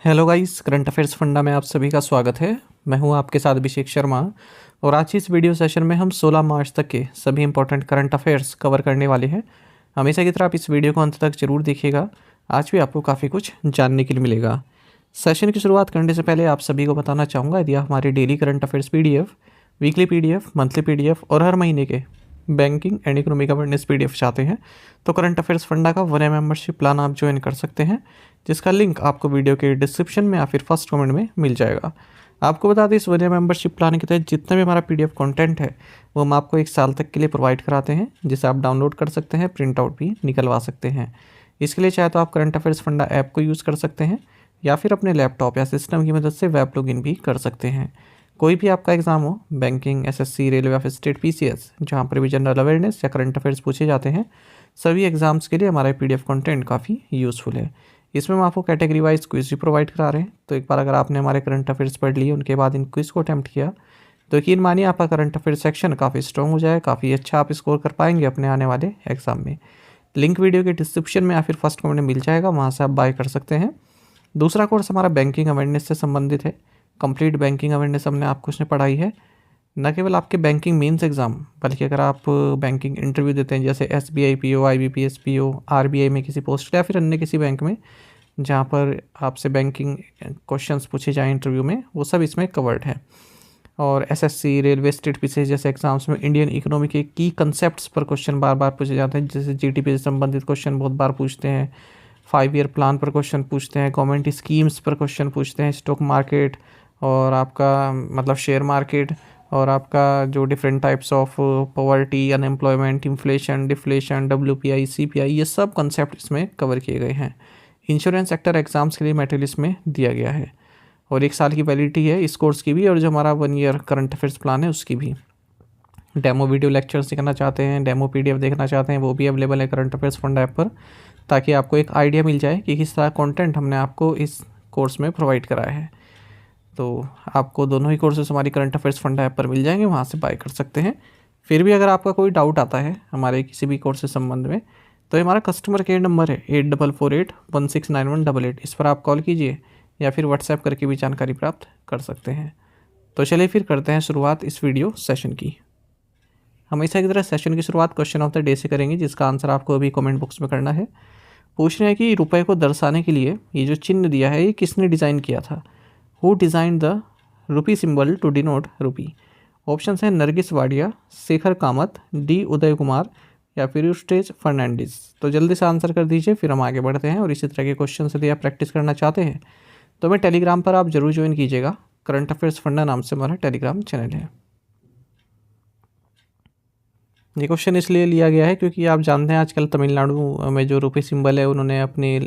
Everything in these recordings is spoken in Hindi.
Hello guys, current affairs funda में आप सभी का स्वागत है। मैं हूं आपके साथ अभिषेक शर्मा और आज की इस वीडियो सेशन में हम 16 मार्च तक के सभी इंपॉर्टेंट करंट अफेयर्स कवर करने वाले हैं। हमेशा की तरह आप इस वीडियो को अंत तक जरूर देखिएगा। आज भी आपको काफ़ी कुछ जानने के लिए मिलेगा। सेशन की शुरुआत करने से पहले आप सभी को बताना चाहूँगा, यदि आप हमारे daily current affairs PDF, weekly PDF, monthly PDF और हर महीने के banking and economic awareness PDF चाहते हैं तो करंट अफेयर्स फंडा का 1 मेंबरशिप प्लान आप ज्वाइन कर सकते हैं, जिसका लिंक आपको वीडियो के डिस्क्रिप्शन में या फिर फर्स्ट कमेंट में मिल जाएगा। आपको बता दें, इस 1 मेंबरशिप प्लान के तहत जितना भी हमारा PDF कंटेंट है वो हम आपको 1 साल तक के लिए प्रोवाइड कराते हैं, जिसे आप डाउनलोड कर सकते हैं, प्रिंट आउट भी निकलवा सकते हैं। इसके लिए चाहे तो आप करंट अफेयर्स फंडा ऐप को यूज़ कर सकते हैं या फिर अपने लैपटॉप या सिस्टम की मदद से वेब लॉगिन भी कर सकते हैं। कोई भी आपका एग्जाम हो, बैंकिंग, SSC, रेलवे या फिर स्टेट PCS, जहाँ पर भी जनरल अवेयरनेस या करंट अफेयर्स पूछे जाते हैं, सभी एग्जाम्स के लिए हमारा PDF कंटेंट काफ़ी यूज़फुल है। इसमें हम आपको कैटेगरी वाइज क्विज भी प्रोवाइड करा रहे हैं, तो एक बार अगर आपने हमारे करंट अफेयर्स पढ़ लिए, उनके बाद इन क्विज को अटैम्प्ट किया, तो यकीन मानिए आपका करंट अफेयर्स सेक्शन काफ़ी स्ट्रॉन्ग हो जाए, काफ़ी अच्छा आप स्कोर कर पाएंगे अपने आने वाले एग्जाम में। लिंक वीडियो के डिस्क्रिप्शन में या फिर फर्स्ट कमेंट में मिल जाएगा, वहाँ से आप बाय कर सकते हैं। दूसरा कोर्स हमारा बैंकिंग अवेयरनेस से संबंधित है। कंप्लीट बैंकिंग अवेयरनेस हमने आपको उसने पढ़ाई है, न केवल आपके बैंकिंग मेंस एग्ज़ाम, बल्कि अगर आप बैंकिंग इंटरव्यू देते हैं जैसे SBI PO, IBPS PO, RBI में किसी पोस्ट या फिर अन्य किसी बैंक में जहाँ पर आपसे बैंकिंग क्वेश्चंस पूछे जाएँ इंटरव्यू में, वो सब इसमें कवर्ड है। और SSC, रेलवे, स्टेट PCS जैसे एग्जाम्स में इंडियन इकोनॉमी के की कंसेप्ट्स पर क्वेश्चन बार बार पूछे जाते हैं, जैसे GDP से संबंधित क्वेश्चन बहुत बार पूछते हैं, 5 ईयर प्लान पर क्वेश्चन पूछते हैं, गवर्नमेंट स्कीम्स पर क्वेश्चन पूछते हैं, स्टॉक मार्केट और आपका मतलब शेयर मार्केट, और आपका जो different types of poverty, unemployment, inflation, deflation, WPI, CPI, ये सब कंसेप्ट इसमें कवर किए गए हैं। इंश्योरेंस सेक्टर एग्जाम्स के लिए मटेरियल इसमें दिया गया है और 1 साल की वैलिडिटी है इस कोर्स की भी, और जो हमारा 1 ईयर करंट अफेयर्स प्लान है उसकी भी। डेमो वीडियो लेक्चर्स सीखना चाहते हैं, डेमो PDF देखना चाहते हैं, वो भी अवेलेबल है करंट अफेयर्स फंड ऐप पर, ताकि आपको एक आइडिया मिल जाए कि किस तरह कंटेंट हमने आपको इस कोर्स में प्रोवाइड कराया है। तो आपको दोनों ही कोर्सेस हमारी करंट अफेयर्स फंड ऐप पर मिल जाएंगे, वहाँ से बाय कर सकते हैं। फिर भी अगर आपका कोई डाउट आता है हमारे किसी भी कोर्स से संबंध में, तो हमारा कस्टमर केयर नंबर है 8448169188, इस पर आप कॉल कीजिए या फिर व्हाट्सएप करके भी जानकारी प्राप्त कर सकते हैं। तो चलिए फिर करते हैं शुरुआत इस वीडियो सेशन की। हमेशा की तरह सेशन की शुरुआत क्वेश्चन ऑफ द डे से करेंगे, जिसका आंसर आपको अभी कमेंट बॉक्स में करना है। पूछ रहे हैं कि रुपए को दर्शाने के लिए ये जो चिन्ह दिया है, ये किसने डिज़ाइन किया था? Who design the rupee symbol to denote rupee? Option हैं नरगिस वाडिया, शेखर कामत, D उदय कुमार या फिर यूस्टेज फर्नांडिस। तो जल्दी से आंसर कर दीजिए, फिर हम आगे बढ़ते हैं। और इसी तरह के क्वेश्चन यदि आप प्रैक्टिस करना चाहते हैं तो हमें टेलीग्राम पर आप जरूर ज्वाइन कीजिएगा। करंट अफेयर्स फंडा नाम से हमारा टेलीग्राम चैनल है। ये क्वेश्चन इसलिए लिया गया है क्योंकि आप जानते हैं आजकल तमिलनाडु में जो रुपी सिंबल है उन्होंने अपनी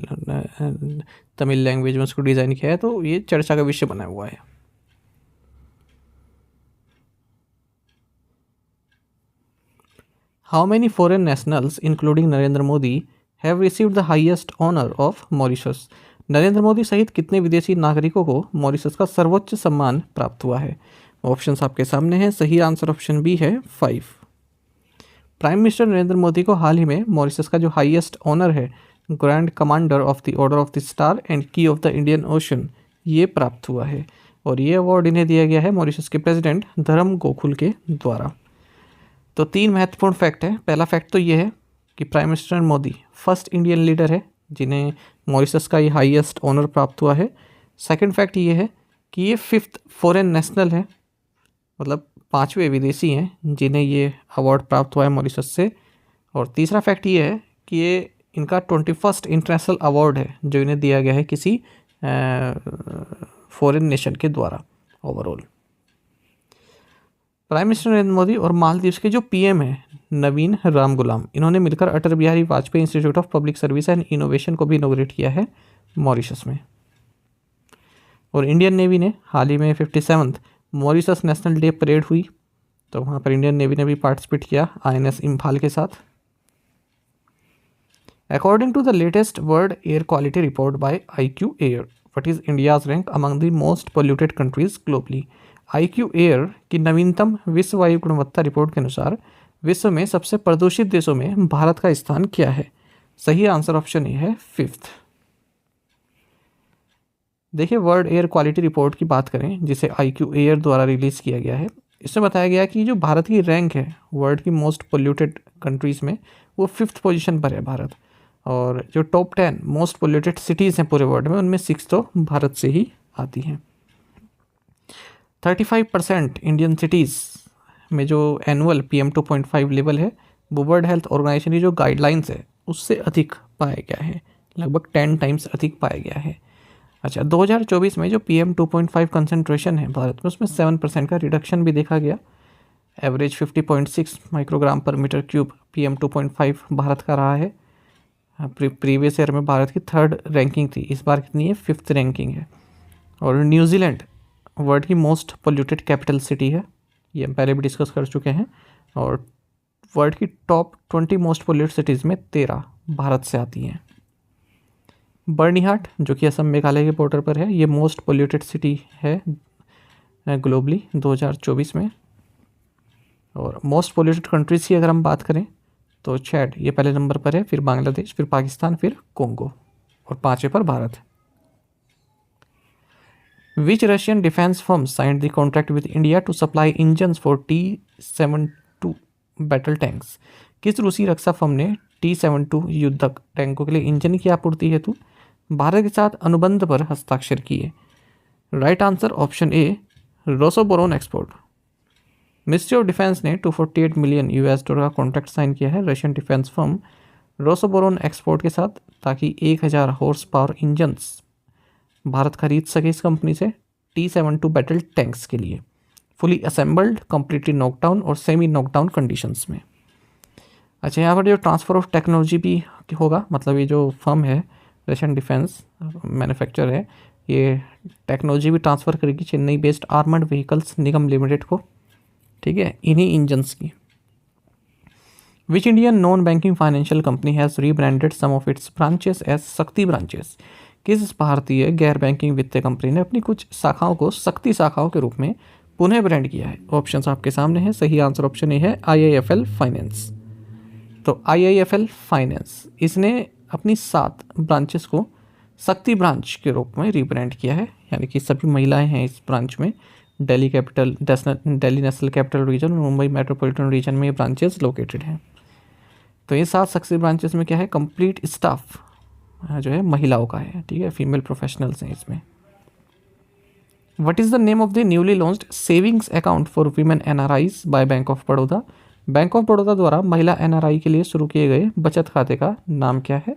तमिल लैंग्वेज में उसको डिज़ाइन किया है, तो ये चर्चा का विषय बना हुआ है। How many foreign nationals including Narendra Modi have received the highest honour of Mauritius? Narendra Modi सहित कितने विदेशी नागरिकों को मॉरिशस का सर्वोच्च सम्मान प्राप्त हुआ है? ऑप्शंस आपके सामने हैं। सही आंसर ऑप्शन बी है 5। प्राइम मिनिस्टर नरेंद्र मोदी को हाल ही में मॉरिशस का जो हाईएस्ट ऑनर है, grand commander of the order of the star and की ऑफ द इंडियन ओशन, ये प्राप्त हुआ है और ये अवार्ड इन्हें दिया गया है मॉरिशस के प्रेसिडेंट धर्म गोकुल के द्वारा। तो 3 महत्वपूर्ण फैक्ट है। पहला फैक्ट तो ये है कि prime minister Modi first Indian leader है जिन्हें मॉरिशस का ये हाईएस्ट ऑनर प्राप्त हुआ है। सेकंड फैक्ट ये है कि ये 5th फॉरेन नेशनल है, मतलब 5वें विदेशी हैं जिन्हें ये अवार्ड प्राप्त हुआ है मॉरिशस से। और तीसरा फैक्ट ये है कि ये इनका 21st इंटरनेशनल अवार्ड है जो इन्हें दिया गया है किसी फॉरेन नेशन के द्वारा overall. Prime minister Narendra Modi और मालदीव्स के जो PM हैं नवीन राम गुलाम, इन्होंने मिलकर Atal Bihari Vajpayee institute of public service and innovation को भी इनोग्रेट किया है मॉरिशस में। और इंडियन नेवी ने हाल ही में 57th Mauritius national day parade हुई, तो वहाँ पर इंडियन नेवी ने भी पार्टिसिपेट किया INS इम्फाल के साथ। According to the latest world air quality report by IQ air, what is India's rank among the most polluted countries globally? IQ air की नवीनतम विश्व वायु गुणवत्ता रिपोर्ट के अनुसार विश्व में सबसे प्रदूषित देशों में भारत का स्थान क्या है? सही आंसर ऑप्शन ए है 5th। देखिए, वर्ल्ड एयर क्वालिटी रिपोर्ट की बात करें जिसे IQ एयर द्वारा रिलीज़ किया गया है, इसमें बताया गया कि जो भारत की रैंक है वर्ल्ड की मोस्ट पोल्यूटेड कंट्रीज़ में, वो 5th पोजीशन पर है भारत। और जो टॉप 10 मोस्ट पोल्यूटेड सिटीज़ हैं पूरे वर्ल्ड में, उनमें 6 तो भारत से ही आती हैं। 35% इंडियन सिटीज़ में जो एनुअल PM2.5 लेवल है, वो वर्ल्ड हेल्थ ऑर्गेनाइजेशन की जो गाइडलाइंस है उससे अधिक पाया गया है, लगभग 10 टाइम्स अधिक पाया गया है। अच्छा, 2024 में जो PM2.5 कंसनट्रेशन है भारत में, उसमें 7% का रिडक्शन भी देखा गया। एवरेज 50.6 माइक्रोग्राम पर मीटर क्यूब PM2.5 भारत का रहा है। प्रीवियस ईयर में भारत की 3rd रैंकिंग थी, इस बार कितनी है? 5th रैंकिंग है। और न्यूजीलैंड वर्ल्ड की मोस्ट पोल्यूटेड कैपिटल सिटी है, ये हम पहले भी डिस्कस कर चुके हैं। और वर्ल्ड की टॉप 20 मोस्ट पोल्यूटेड सिटीज़ में 13 भारत से आती हैं। बर्निहाट जो कि असम मेघालय के बॉर्डर पर है, ये मोस्ट पोल्यूटेड सिटी है ग्लोबली 2024 में। और मोस्ट पोल्यूटेड कंट्रीज़ की अगर हम बात करें तो चैड ये पहले नंबर पर है, फिर बांग्लादेश, फिर पाकिस्तान, फिर कोंगो, और 5वें पर Bharat. Which Russian defence firm signed the contract with India to supply engines for T-72 battle tanks? किस रूसी रक्षा फर्म ने T-72 युद्धक टैंकों के लिए इंजन की आपूर्ति हेतु भारत के साथ अनुबंध पर हस्ताक्षर किए? Right answer option A, Rosoboron export. Ministry of defence ने $248 मिलियन का कॉन्ट्रैक्ट साइन किया है Russian defence firm Rosoboron export के साथ, ताकि 1000 हॉर्स पावर इंजन्स भारत खरीद सके इस कंपनी से T-72 बैटल टैंक्स के लिए, फुली असेंबल्ड, कंप्लीटली नॉकडाउन और सेमी नॉकडाउन कंडीशंस में। अच्छा, यहाँ पर जो ट्रांसफ़र ऑफ टेक्नोलॉजी भी होगा, मतलब ये जो फर्म है रशियन डिफेंस मैन्युफैक्चर है, ये टेक्नोलॉजी भी ट्रांसफ़र करेगी Chennai based armoured vehicles Nigam limited को, ठीक है, इन्हीं इंजन्स की। Which Indian non banking financial company has rebranded some of its branches as Shakti branches? किस भारतीय गैर बैंकिंग वित्तीय कंपनी ने अपनी कुछ शाखाओं को शक्ति शाखाओं के रूप में पुनः ब्रांड किया है? ऑप्शंस आपके सामने हैं। सही आंसर ऑप्शन ए है IIFL फाइनेंस। तो IIFL फाइनेंस इसने अपनी 7 ब्रांचेस को शक्ति ब्रांच के रूप में रीब्रांड किया है, यानी कि सभी महिलाएं हैं इस ब्रांच में। दिल्ली नेशनल कैपिटल रीजन और मुंबई मेट्रोपॉलिटन रीजन में ये ब्रांचेस लोकेटेड हैं। तो ये 7 शक्ति ब्रांचेस में क्या है, कंप्लीट स्टाफ जो है महिलाओं का है, ठीक है, फीमेल प्रोफेशनल्स हैं इसमें। What is the name of the newly launched savings account for women NRIs by bank of Baroda? Bank of Baroda द्वारा महिला NRI के लिए शुरू किए गए बचत खाते का नाम क्या है?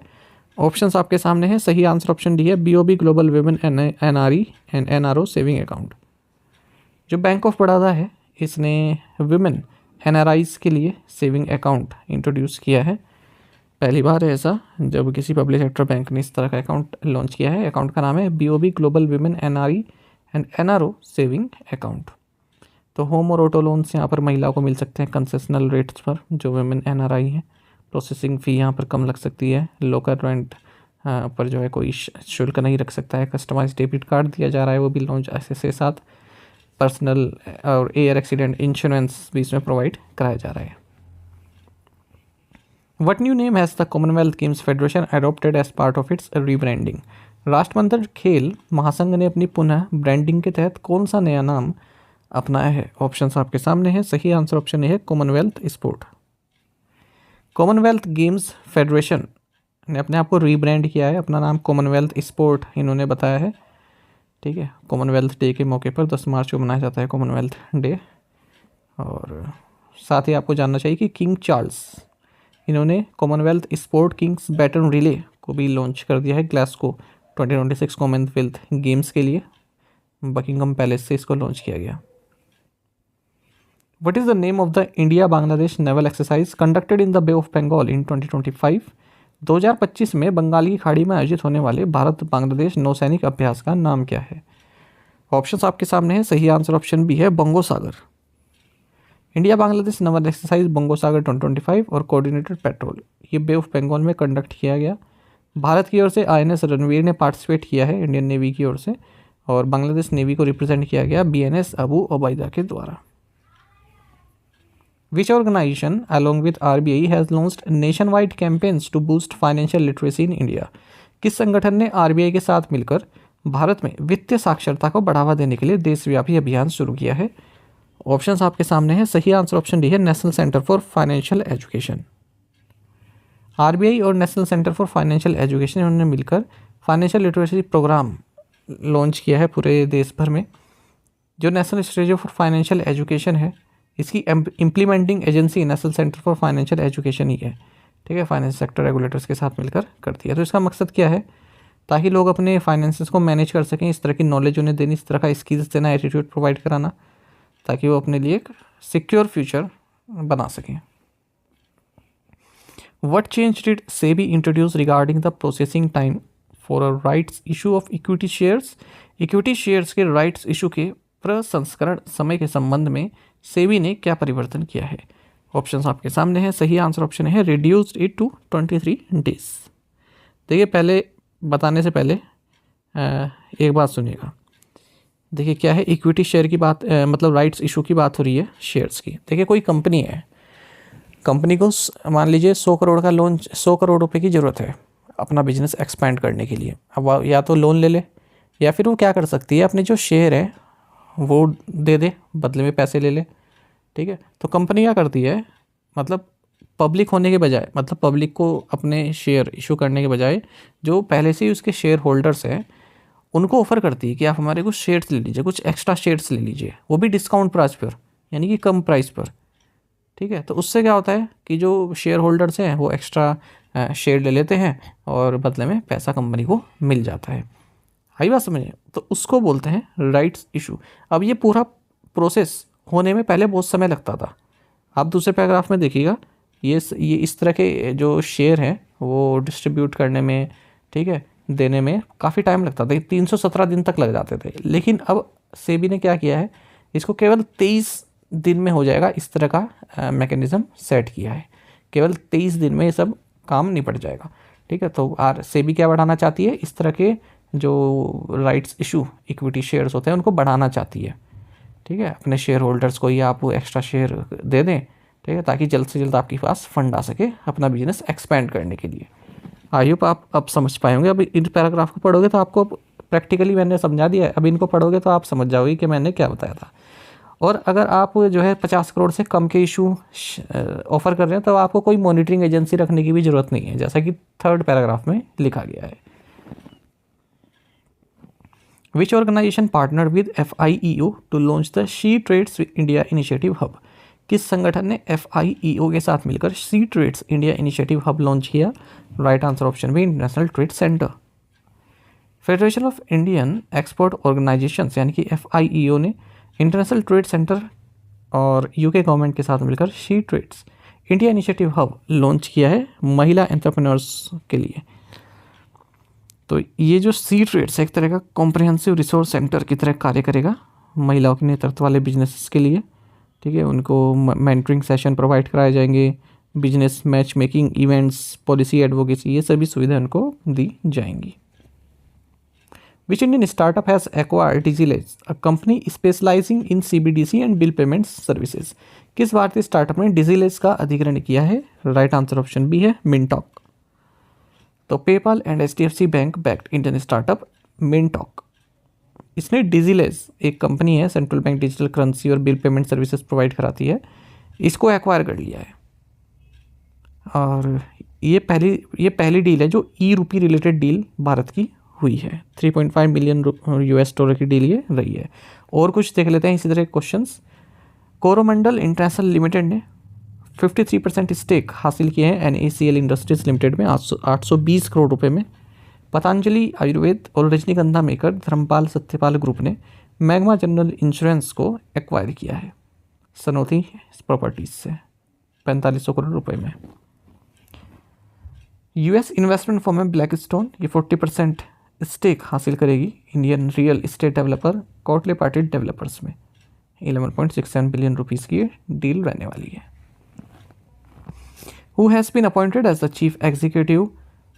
ऑप्शंस आपके सामने हैं। सही आंसर ऑप्शन डी है, BOB global women NRE and NRO saving account. जो बैंक ऑफ बड़ौदा है, इसने विमेन NRIs के लिए सेविंग अकाउंट इंट्रोड्यूस किया है। पहली बार है ऐसा जब किसी पब्लिक सेक्टर बैंक ने इस तरह का अकाउंट लॉन्च किया है। अकाउंट का नाम है BOB global women NRE and NRO saving account. तो होम और ऑटो लोन्स यहाँ पर महिलाओं को मिल सकते हैं कंसेशनल रेट्स पर, जो वुमेन NRI हैं। प्रोसेसिंग फ़ी यहाँ पर कम लग सकती है। लोकल रेंट पर जो है कोई शुल्क नहीं रख सकता है। कस्टमाइज डेबिट कार्ड दिया जा रहा है, वो भी लॉन्च ऐसे साथ। पर्सनल और एयर एक्सीडेंट इंश्योरेंस भी इसमें प्रोवाइड कराया जा रहा है। What new name has the Commonwealth Games Federation adopted as part of its rebranding? राष्ट्रमंडल खेल महासंघ ने अपनी पुनः ब्रांडिंग के तहत कौन सा नया नाम अपनाया है? ऑप्शंस आपके सामने हैं। सही आंसर ऑप्शन ए है Commonwealth sport. Commonwealth games federation ने अपने आप को रीब्रांड किया है, अपना नाम कॉमनवेल्थ स्पोर्ट इन्होंने बताया है, ठीक है। कॉमनवेल्थ डे के मौके पर 10 मार्च को मनाया जाता है कॉमनवेल्थ डे। और साथ ही आपको जानना चाहिए कि किंग चार्ल्स इन्होंने Commonwealth Sport King's Baton Relay को भी लॉन्च कर दिया है ग्लासगो 2026 कॉमनवेल्थ गेम्स के लिए। बकिंगम पैलेस से इसको लॉन्च किया गया। What is the name of the India-Bangladesh naval exercise conducted in the Bay of Bengal in 2025? 2025 में बंगाल की खाड़ी में आयोजित होने वाले भारत बांग्लादेश नौसैनिक अभ्यास का नाम क्या है? ऑप्शंस आपके सामने हैं। सही आंसर ऑप्शन बी है बंगोसागर। इंडिया बांग्लादेश नवल एक्सरसाइज बंगोसागर 2025 और कोऑर्डिनेटेड पेट्रोल, ये बे ऑफ बंगाल में कंडक्ट किया गया। भारत की ओर से INS रणवीर ने पार्टिसिपेट किया है इंडियन नेवी की ओर से, और बांग्लादेश नेवी को रिप्रेजेंट किया गया BNS अबू ओबैदा के द्वारा। Which organization along with RBI has launched nationwide campaigns to boost financial literacy in India? किस संगठन ने RBI के साथ मिलकर भारत में वित्तीय साक्षरता को बढ़ावा देने के लिए देशव्यापी अभियान शुरू किया है? ऑप्शंस आपके सामने हैं। सही आंसर ऑप्शन डी है national centre for financial education. RBI और national centre for financial education इन्होंने मिलकर फाइनेंशियल लिटरेसी प्रोग्राम लॉन्च किया है पूरे देश भर में। जो national strategy for financial education है, इसकी implementing agency national centre for financial education ही है। ठीक है, फाइनेंस सेक्टर रेगुलेटर्स के साथ मिलकर करती है। तो इसका मकसद क्या है? ताकि लोग अपने फाइनेंसेस को मैनेज कर सकें, इस तरह की नॉलेज उन्हें देनी, इस तरह का स्किल्स देना, एटीट्यूड प्रोवाइड कराना, ताकि वो अपने लिए एक सिक्योर फ्यूचर बना सकें। What change did SEBI introduce regarding the processing time for a rights issue of equity shares? Equity shares के राइट्स इशू के प्रसंस्करण समय के संबंध में सेबी ने क्या परिवर्तन किया है? ऑप्शंस आपके सामने हैं। सही आंसर ऑप्शन है रिड्यूस्ड इट टू 23 डेज। देखिए, पहले बताने से पहले एक बात सुनिएगा। देखिए क्या है, इक्विटी शेयर की बात मतलब राइट्स इशू की बात हो रही है शेयर्स की। देखिए, कोई कंपनी है, कंपनी को मान लीजिए 100 करोड़ का लोन, 100 करोड़ रुपए की ज़रूरत है अपना बिजनेस एक्सपेंड करने के लिए। अब या तो लोन ले ले, या फिर वो क्या कर सकती है, अपने जो शेयर है वो दे दे, बदले में पैसे ले ले। ठीक है, तो कंपनी क्या करती है, मतलब पब्लिक होने के बजाय, मतलब पब्लिक को अपने शेयर इशू करने के बजाय जो पहले से ही उसके शेयर होल्डर्स हैं उनको ऑफ़र करती है कि आप हमारे कुछ शेयर्स ले लीजिए, कुछ एक्स्ट्रा शेयर्स ले लीजिए, वो भी डिस्काउंट प्राइस पर, यानी कि कम प्राइस पर। ठीक है, तो उससे क्या होता है कि जो शेयर होल्डर्स हैं वो एक्स्ट्रा शेयर ले लेते हैं और बदले में पैसा कंपनी को मिल जाता है। आई बात समझिए, तो उसको बोलते हैं राइट्स इशू। अब ये पूरा प्रोसेस होने में पहले बहुत समय लगता था। आप दूसरे पैराग्राफ में देखिएगा, ये इस तरह के जो शेयर हैं वो डिस्ट्रीब्यूट करने में, ठीक है, देने में काफ़ी टाइम लगता था, 317 दिन तक लग जाते थे। लेकिन अब सेबी ने क्या किया है, इसको केवल 23 दिन में हो जाएगा, इस तरह का मैकेनिज़्म सेट किया है। केवल 23 दिन में ये सब काम निपट जाएगा। ठीक है, तो सेबी क्या बढ़ाना चाहती है, इस तरह के जो राइट्स इशू इक्विटी शेयर्स होते हैं उनको बढ़ाना चाहती है। ठीक है, अपने शेयर होल्डर्स को ये आप एक्स्ट्रा शेयर दे दें, ठीक है, ताकि जल्द से जल्द आपके पास फंड आ सके अपना बिजनेस एक्सपेंड करने के लिए। आई होप आप अब समझ पाए होंगे। अब इन पैराग्राफ को पढ़ोगे तो आपको प्रैक्टिकली मैंने समझा दिया है, अब इनको पढ़ोगे तो आप समझ जाओगे कि मैंने क्या बताया था। और अगर आप जो है 50 करोड़ से कम के इशू ऑफ़र कर रहे हैं तो आपको कोई मॉनिटरिंग एजेंसी रखने की भी ज़रूरत नहीं है, जैसा कि 3rd पैराग्राफ में लिखा गया है। Which organization partnered with FIEO to launch the She Trades India Initiative Hub? किस संगठन ने FIEO के साथ मिलकर she trades India initiative hub launch किया? Right answer option B international trade centre. Federation of Indian export organisations यानी कि FIEO ने इंटरनेशनल ट्रेड सेंटर और यूके गवर्नमेंट के साथ मिलकर she trades India initiative hub launch किया है महिला एंटरप्रेन्योर्स के लिए। तो ये जो सी ट्रेड्स है एक तरह का कॉम्प्रिहेंसिव रिसोर्स सेंटर की तरह कार्य करेगा महिलाओं के नेतृत्व वाले बिजनेस के लिए। ठीक है, उनको मेंटरिंग सेशन प्रोवाइड कराए जाएंगे, business match making events, policy advocacy, ये सभी सुविधाएं उनको दी जाएंगी। Which Indian startup has acquired DigiLace, a company specializing in CBDC and bill payments services? किस भारतीय स्टार्टअप ने DigiLace का अधिग्रहण किया है? राइट आंसर ऑप्शन बी है मिनटॉक। तो PayPal and HDFC bank backed Indian startup Mintoak, इसने DigiLace एक कंपनी है, सेंट्रल बैंक डिजिटल करेंसी और बिल पेमेंट सर्विसेज प्रोवाइड कराती है, इसको एक्वायर कर लिया है। और ये पहली डील है जो ई-रूपी रिलेटेड डील भारत की हुई है। 3.5 मिलियन $US की डील ये रही है। और कुछ देख लेते हैं इसी तरह के क्वेश्चंस। कोरोमंडल इंटरनेशनल लिमिटेड ने 53% स्टेक हासिल किए हैं NACL इंडस्ट्रीज लिमिटेड में 820 करोड़ रुपए में। पतंजलि आयुर्वेद और रजनीगंधा मेकर धर्मपाल सत्यपाल ग्रुप ने मैग्मा जनरल इंश्योरेंस को एक्वायर किया है सनोथी प्रॉपर्टीज से 4500 करोड़ रुपए में। US इन्वेस्टमेंट फर्म है ब्लैकस्टोन, ये 40% स्टेक हासिल करेगी Indian real estate developer कॉटले party developers में। 11.67 बिलियन रुपीज़ की डील रहने वाली है। Who has been appointed as the chief executive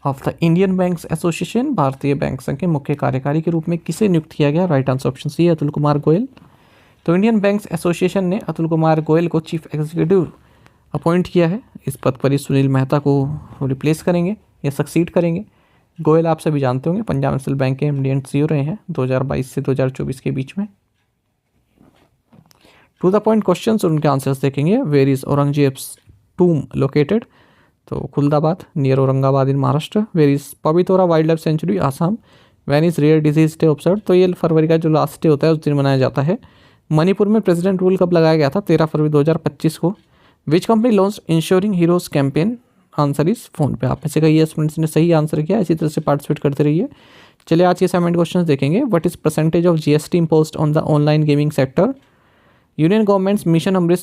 of the Indian Banks Association? भारतीय बैंक संघ के मुख्य कार्यकारी के रूप में किसे नियुक्त किया गया? Right answer option C Atul Kumar Goyal. तो इंडियन बैंक्स एसोसिएशन ने अतुल कुमार गोयल को चीफ एग्जीक्यूटिव अपॉइंट किया है। इस पद पर ही सुनील मेहता को रिप्लेस करेंगे या सक्सीड करेंगे। गोयल आप सभी जानते होंगे पंजाब नेशनल बैंक के एमडी एंड सीईओ रहे हैं 2022 से 2024 के बीच में। टू द पॉइंट क्वेश्चन, उनके आंसर्स देखेंगे। Where is Aurangzeb's tomb located? तो Khuldabad near Aurangabad in Maharashtra. Where is Pobitora wild life sanctuary? Assam. When is rare disease day observe? तो ये फरवरी का जो लास्ट डे होता है उस दिन मनाया जाता है। मणिपुर में प्रेसिडेंट रूल कब लगाया गया था? 13 फरवरी 2025 को। Which company launch ensuring heroes campaign? Answer is phone पे। आप में से कई स्टूडेंट्स ने सही आंसर किया, इसी तरह से पार्टिसिपेट करते रहिए। चलिए आज के असाइनमेंट क्वेश्चन देखेंगे। What is percentage of GST imposed on the online gaming sector? Union government's Mission Amrit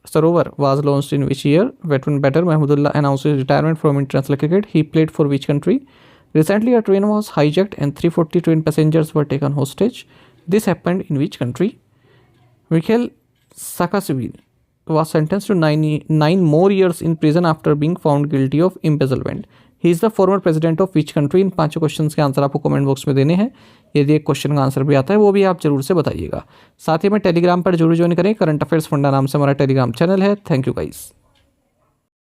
Sarovar was launched in which year? Veteran batter Mahmudullah announced his retirement from international cricket. He played for which country? Recently, a train was hijacked and 340 train passengers were taken hostage. This happened in which country? Mikhail Saakashvili was sentenced to nine more years in prison after being found guilty of embezzlement. He is the former president of which country? इन पांचों क्वेश्चन के आंसर आपको कमेंट बॉक्स में देने हैं। यदि एक क्वेश्चन का आंसर भी आता है वो भी आप जरूर से बताइएगा। साथ ही में टेलीग्राम पर जरूर ज्वाइन करें। करंट अफेयर्स फंडा नाम से हमारा टेलीग्राम चैनल है। Thank you guys.